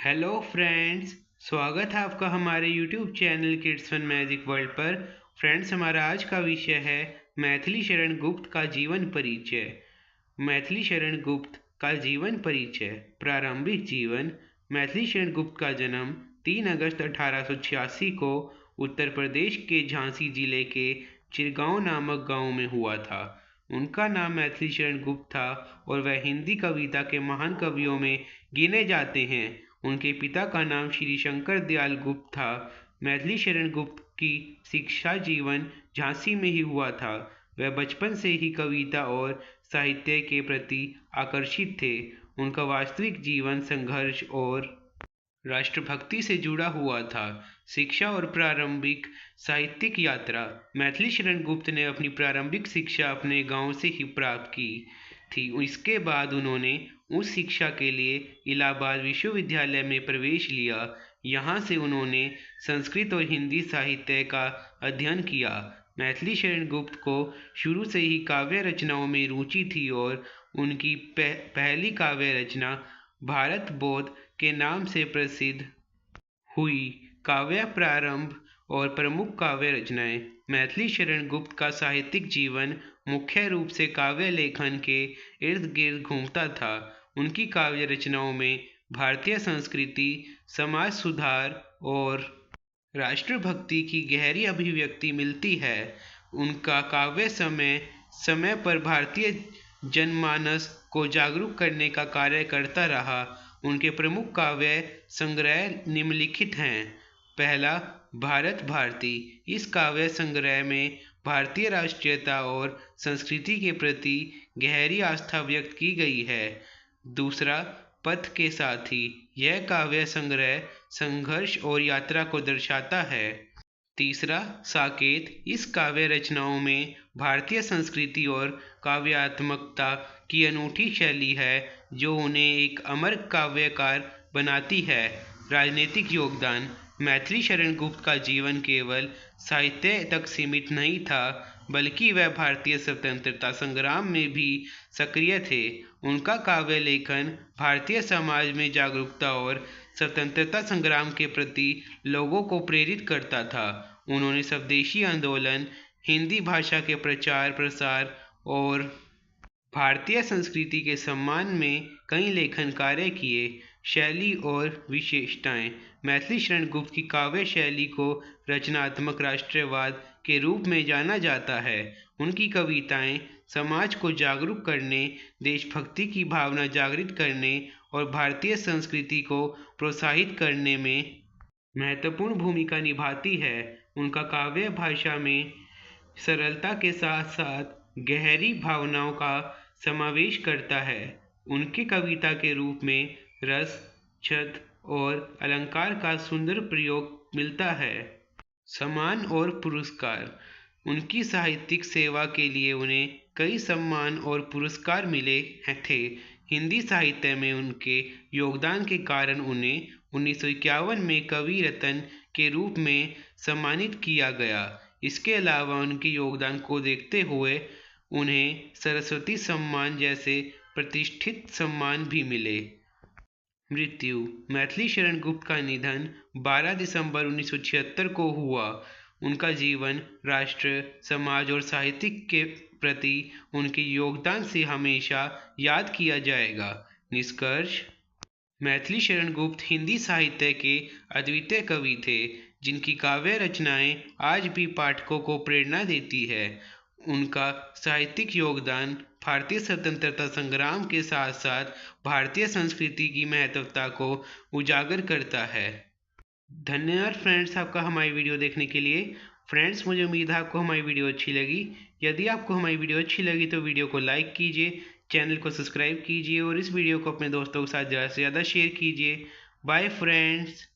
Hello friends. स्वागत है आपका हमारे YouTube channel Kids Fun Magic World पर। फ्रेंड्स, हमारा आज का विषय है मैथिली शरण गुप्त का जीवन परिचय। मैथिली शरण गुप्त का जीवन परिचय। प्रारंभिक जीवन। मैथिली शरण गुप्त का जन्म 3 अगस्त 1886 को उत्तर प्रदेश के झांसी जिले के चिरगांव नामक गांव में हुआ था। उनका नाम मैथिली शरण गुप्त था और वह हिंदी कविता के महान कवियों में गिने जाते हैं। उनके पिता का नाम श्री शंकर दयाल गुप्त था। मैथिली शरण गुप्त की शिक्षा जीवन झांसी में ही हुआ था। वह बचपन से ही कविता और साहित्य के प्रति आकर्षित थे। उनका वास्तविक जीवन संघर्ष और राष्ट्रभक्ति से जुड़ा हुआ था। शिक्षा और प्रारंभिक साहित्यिक यात्रा। मैथिली शरण गुप्त ने अपनी प्रारंभिक शिक्षा अपने गांव से ही प्राप्त की थी। इसके बाद उन्होंने उस शिक्षा के लिए इलाहाबाद विश्वविद्यालय में प्रवेश लिया। यहाँ से उन्होंने संस्कृत और हिंदी साहित्य का अध्ययन किया। मैथिली शरण गुप्त को शुरू से ही काव्य रचनाओं में रुचि थी और उनकी पहली काव्य रचना भारत बोध के नाम से प्रसिद्ध हुई। काव्य प्रारंभ और प्रमुख काव्य रचनाएं। मैथिली शरण गुप्त का साहित्यिक जीवन मुख्य रूप से काव्य लेखन के इर्द गिर्द घूमता था। उनकी काव्य रचनाओं में भारतीय संस्कृति, समाज सुधार और राष्ट्रभक्ति की गहरी अभिव्यक्ति मिलती है। उनका काव्य समय समय पर भारतीय जनमानस को जागरूक करने का कार्य करता रहा। उनके प्रमुख काव्य संग्रह निम्नलिखित हैं। पहला, भारत भारती। इस काव्य संग्रह में भारतीय राष्ट्रीयता और संस्कृति के प्रति गहरी आस्था व्यक्त की गई है। दूसरा, पथ के साथी। यह काव्य संग्रह संघर्ष और यात्रा को दर्शाता है। तीसरा, साकेत। इस काव्य रचनाओं में भारतीय संस्कृति और काव्यात्मकता की अनूठी शैली है जो उन्हें एक अमर काव्यकार बनाती है। राजनीतिक योगदान। मैथिली शरण गुप्त का जीवन केवल साहित्य तक सीमित नहीं था, बल्कि वह भारतीय स्वतंत्रता संग्राम में भी सक्रिय थे। उनका काव्य लेखन भारतीय समाज में जागरूकता और स्वतंत्रता संग्राम के प्रति लोगों को प्रेरित करता था। उन्होंने स्वदेशी आंदोलन, हिंदी भाषा के प्रचार प्रसार और भारतीय संस्कृति के सम्मान में कई लेखन कार्य किए। शैली और विशेषताएं। मैथिली शरण गुप्त की काव्य शैली को रचनात्मक राष्ट्रवाद के रूप में जाना जाता है। उनकी कविताएं समाज को जागरूक करने, देशभक्ति की भावना जागृत करने और भारतीय संस्कृति को प्रोत्साहित करने में महत्वपूर्ण भूमिका निभाती है। उनका काव्य भाषा में सरलता के साथ साथ गहरी भावनाओं का समावेश करता है। उनके कविता के रूप में रस, छंद और अलंकार का सुंदर प्रयोग मिलता है। सम्मान और पुरस्कार। उनकी साहित्यिक सेवा के लिए उन्हें कई सम्मान और पुरस्कार मिले थे। हिंदी साहित्य में उनके योगदान के कारण उन्हें 1951 में कवि रत्न के रूप में सम्मानित किया गया। इसके अलावा उनके योगदान को देखते हुए उन्हें सरस्वती सम्मान जैसे प्रतिष्ठित सम्मान भी मिले। मृत्यु। मैथिली शरण गुप्त का निधन 12 दिसंबर 1976 को हुआ। उनका जीवन राष्ट्र, समाज और साहित्य के प्रति उनके योगदान से हमेशा याद किया जाएगा। निष्कर्ष। मैथिली शरण गुप्त हिंदी साहित्य के अद्वितीय कवि थे, जिनकी काव्य रचनाएं आज भी पाठकों को प्रेरणा देती है। उनका साहित्यिक योगदान भारतीय स्वतंत्रता संग्राम के साथ साथ भारतीय संस्कृति की महत्वता को उजागर करता है। धन्यवाद फ्रेंड्स, आपका हमारी वीडियो देखने के लिए। फ्रेंड्स, मुझे उम्मीद है आपको हमारी वीडियो अच्छी लगी। यदि आपको हमारी वीडियो अच्छी लगी तो वीडियो को लाइक कीजिए, चैनल को सब्सक्राइब कीजिए और इस वीडियो को अपने दोस्तों के साथ ज़्यादा से ज़्यादा शेयर कीजिए। Bye friends.